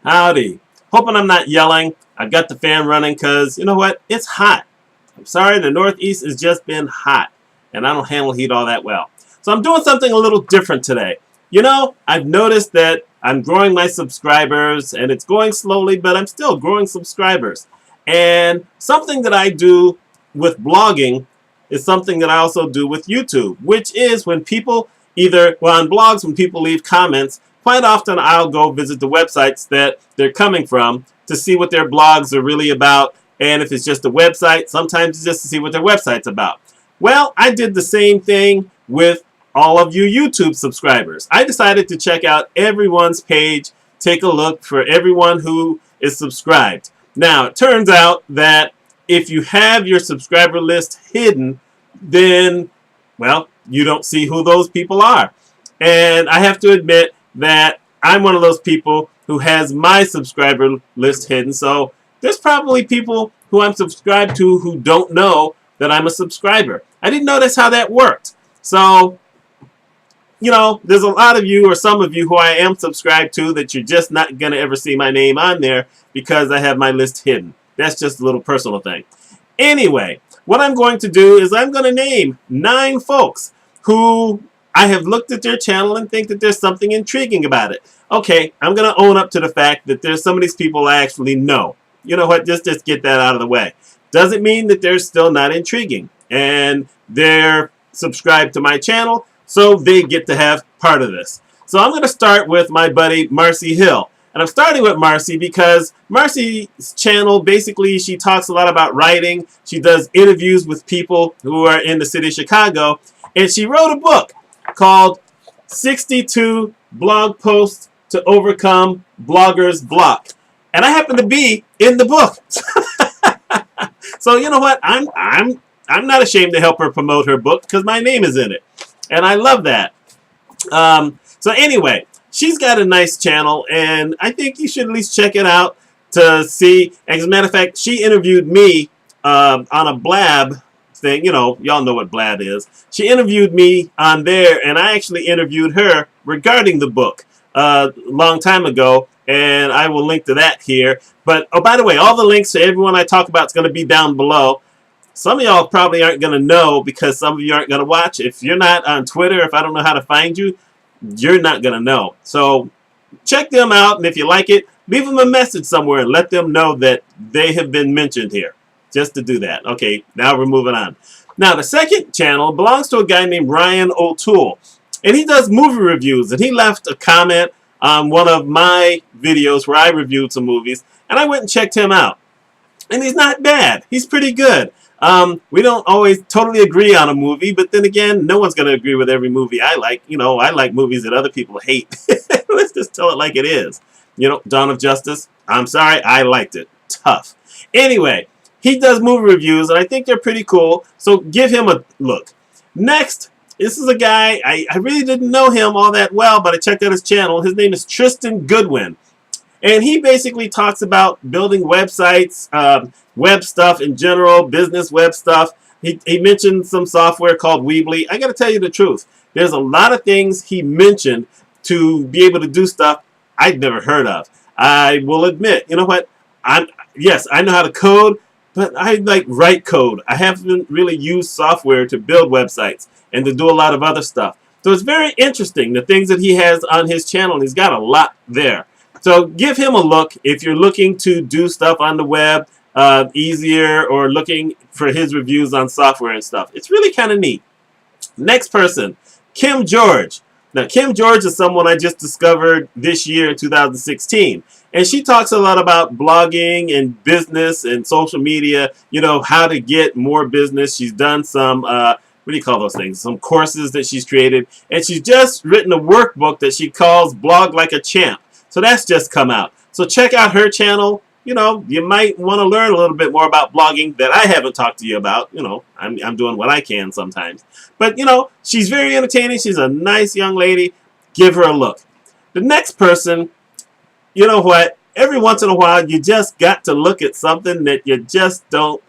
Howdy. Hoping I'm not yelling. I've got the fan running because, you know what? It's hot. I'm sorry, the Northeast has just been hot, and I don't handle heat all that well. So I'm doing something a little different today. You know, I've noticed that I'm growing my subscribers, and it's going slowly, but I'm still growing subscribers. And something that I do with blogging is something that I also do with YouTube, which is when people on blogs, when people leave comments, quite often I'll go visit the websites that they're coming from to see what their blogs are really about. And if it's just a website, sometimes it's just to see what their website's about. Well, I did the same thing with all of you YouTube subscribers. I decided to check out everyone's page, take a look for everyone who is subscribed. Now, it turns out that if you have your subscriber list hidden, then, well, you don't see who those people are. And I have to admit that I'm one of those people who has my subscriber list hidden. So there's probably people who I'm subscribed to who don't know that I'm a subscriber. I didn't notice how that worked. So, you know, there's a lot of you or some of you who I am subscribed to that you're just not going to ever see my name on there because I have my list hidden. That's just a little personal thing. Anyway, what I'm going to do is I'm going to name 9 folks who I have looked at their channel and think that there's something intriguing about it. Okay, I'm going to own up to the fact that there's some of these people I actually know. You know what? Just get that out of the way. Doesn't mean that they're still not intriguing. And they're subscribed to my channel, so they get to have part of this. So I'm going to start with my buddy Marcy Hill. And I'm starting with Marcy because Marcy's channel, basically, she talks a lot about writing. She does interviews with people who are in the city of Chicago. And she wrote a book called 62 Blog Posts to Overcome Bloggers Block. And I happen to be in the book. So you know what? I'm not ashamed to help her promote her book because my name is in it. And I love that. So anyway, she's got a nice channel, and I think you should at least check it out to see. As a matter of fact, she interviewed me on a Blab thing. You know, y'all know what Blab is. She interviewed me on there, and I actually interviewed her regarding the book a long time ago, and I will link to that here. But, oh, by the way, all the links to everyone I talk about is going to be down below. Some of y'all probably aren't going to know because some of you aren't going to watch. If you're not on Twitter, if I don't know how to find you, you're not going to know. So check them out, and if you like it, leave them a message somewhere and let them know that they have been mentioned here. Just to do that. Okay, now we're moving on. Now, the second channel belongs to a guy named Ryan O'Toole, and he does movie reviews, and he left a comment on one of my videos where I reviewed some movies, and I went and checked him out. And he's not bad. He's pretty good. We don't always totally agree on a movie, but then again, no one's going to agree with every movie I like. You know, I like movies that other people hate. Let's just tell it like it is. You know, Dawn of Justice, I'm sorry, I liked it. Tough. Anyway, he does movie reviews, and I think they're pretty cool, so give him a look. Next, this is a guy, I really didn't know him all that well, but I checked out his channel. His name is Tristan Goodwin. And he basically talks about building websites, web stuff in general, business web stuff. He mentioned some software called Weebly. I got to tell you the truth. There's a lot of things he mentioned to be able to do stuff I'd never heard of. I will admit, you know what? Yes, I know how to code, but I like write code. I haven't really used software to build websites and to do a lot of other stuff. So it's very interesting, the things that he has on his channel. He's got a lot there. So give him a look if you're looking to do stuff on the web easier or looking for his reviews on software and stuff. It's really kind of neat. Next person, Kim George. Now, Kim George is someone I just discovered this year in 2016. And she talks a lot about blogging and business and social media, you know, how to get more business. She's done some, what do you call those things? Some courses that she's created. And she's just written a workbook that she calls Blog Like a Champ. So that's just come out. So check out her channel. You know, you might want to learn a little bit more about blogging that I haven't talked to you about. You know, I'm doing what I can sometimes. But, you know, she's very entertaining. She's a nice young lady. Give her a look. The next person, you know what? Every once in a while, you just got to look at something that you just don't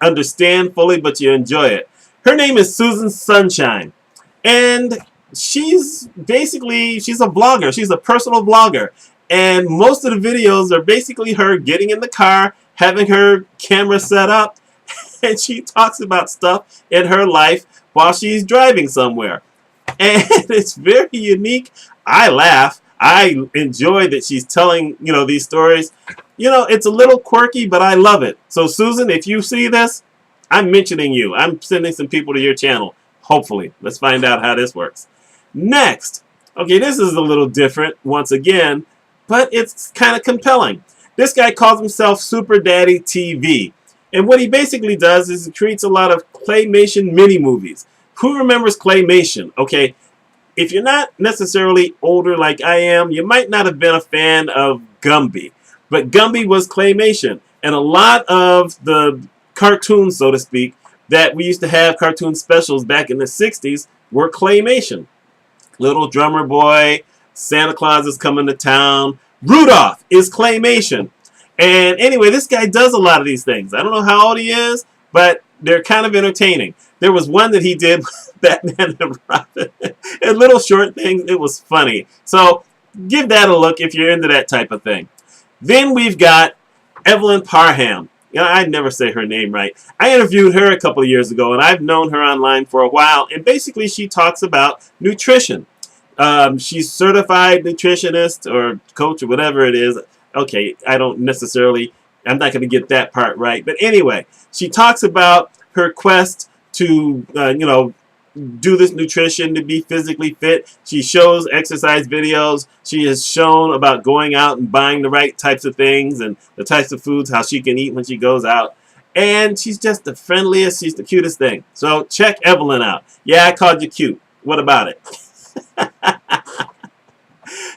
understand fully, but you enjoy it. Her name is Susan Sunshine. And she's basically, she's a blogger. She's a personal blogger. And most of the videos are basically her getting in the car, having her camera set up, and she talks about stuff in her life while she's driving somewhere. And it's very unique. I laugh. I enjoy that she's telling, these stories. It's a little quirky, but I love it. So, Susan, if you see this, I'm mentioning you. I'm sending some people to your channel. Hopefully. Let's find out how this works. Next. Okay, this is a little different once again, but it's kind of compelling. This guy calls himself Super Daddy TV. And what he basically does is he creates a lot of claymation mini-movies. Who remembers claymation? Okay, if you're not necessarily older like I am, you might not have been a fan of Gumby. But Gumby was claymation. And a lot of the cartoons, so to speak, that we used to have cartoon specials back in the 60s were claymation. Little Drummer Boy, Santa Claus is coming to town. Rudolph is claymation. And anyway, this guy does a lot of these things. I don't know how old he is, but they're kind of entertaining. There was one that he did with Batman and Robin. And little short things. It was funny. So give that a look if you're into that type of thing. Then we've got Evelyn Parham. I never say her name right. I interviewed her a couple of years ago, and I've known her online for a while. And basically, she talks about nutrition. She's certified nutritionist or coach or whatever it is. Okay, I'm not going to get that part right. But anyway, she talks about her quest to, do this nutrition to be physically fit. She shows exercise videos. She has shown about going out and buying the right types of things and the types of foods, how she can eat when she goes out. And she's just the friendliest. She's the cutest thing. So check Evelyn out. Yeah, I called you cute. What about it?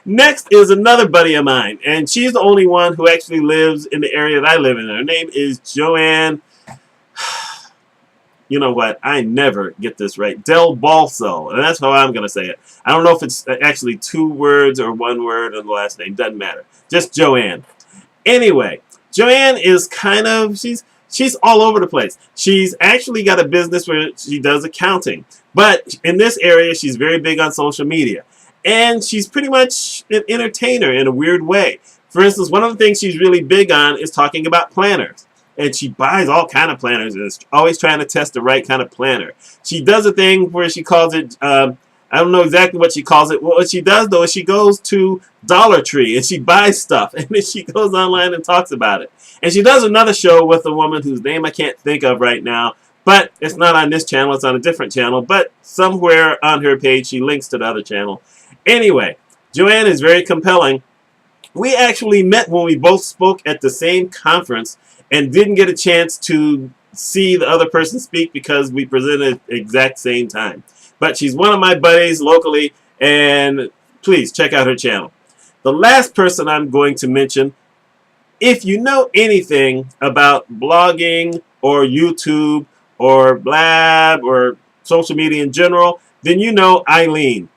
Next is another buddy of mine, and she's the only one who actually lives in the area that I live in. Her name is Joanne. You know what? I never get this right. Del Balso, and that's how I'm going to say it. I don't know if it's actually 2 words or 1 word in the last name. Doesn't matter. Just Joanne. Anyway, Joanne is kind of, she's all over the place. She's actually got a business where she does accounting. But in this area, she's very big on social media. And she's pretty much an entertainer in a weird way. For instance, one of the things she's really big on is talking about planners. And she buys all kind of planners and is always trying to test the right kind of planner. She does a thing where she calls it, I don't know exactly what she calls it. What she does, though, is she goes to Dollar Tree and she buys stuff. And then she goes online and talks about it. And she does another show with a woman whose name I can't think of right now. But it's not on this channel. It's on a different channel. But somewhere on her page, she links to the other channel. Anyway, Joanne is very compelling. We actually met when we both spoke at the same conference and didn't get a chance to see the other person speak because we presented at the exact same time. But she's one of my buddies locally, and please check out her channel. The last person I'm going to mention, if you know anything about blogging or YouTube or Blab or social media in general, then you know Eileen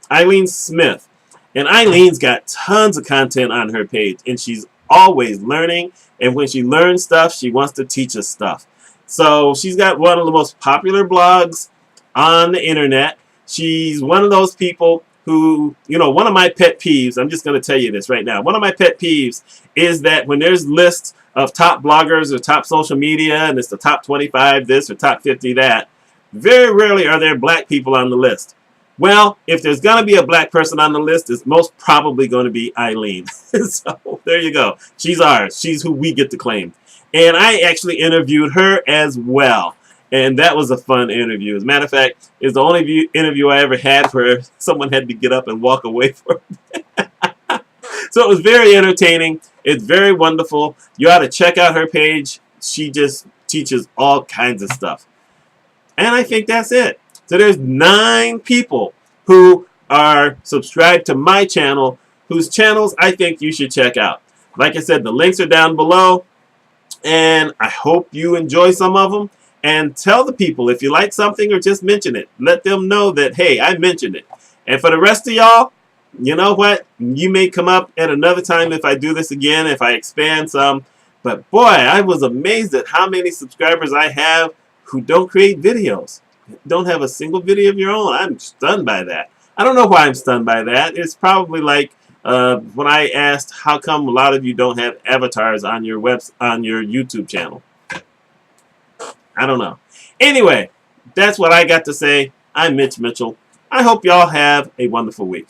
Smith. And Eileen's got tons of content on her page, and she's always learning. And when she learns stuff, she wants to teach us stuff. So she's got one of the most popular blogs on the internet. She's one of those people who, one of my pet peeves, I'm just going to tell you this right now. One of my pet peeves is that when there's lists of top bloggers or top social media, and it's the top 25 this or top 50 that, very rarely are there black people on the list. Well, if there's going to be a black person on the list, it's most probably going to be Eileen. So there you go. She's ours. She's who we get to claim. And I actually interviewed her as well. And that was a fun interview. As a matter of fact, it's the only interview I ever had where someone had to get up and walk away from it. So it was very entertaining. It's very wonderful. You ought to check out her page. She just teaches all kinds of stuff. And I think that's it. So there's 9 people who are subscribed to my channel, whose channels I think you should check out. Like I said, the links are down below, and I hope you enjoy some of them. And tell the people if you like something or just mention it. Let them know that, hey, I mentioned it. And for the rest of y'all, you know what? You may come up at another time if I do this again, if I expand some. But boy, I was amazed at how many subscribers I have who don't create videos. Don't have a single video of your own. I'm stunned by that. I don't know why I'm stunned by that. It's probably like when I asked how come a lot of you don't have avatars on your YouTube channel. I don't know. Anyway, that's what I got to say. I'm Mitch Mitchell. I hope y'all have a wonderful week.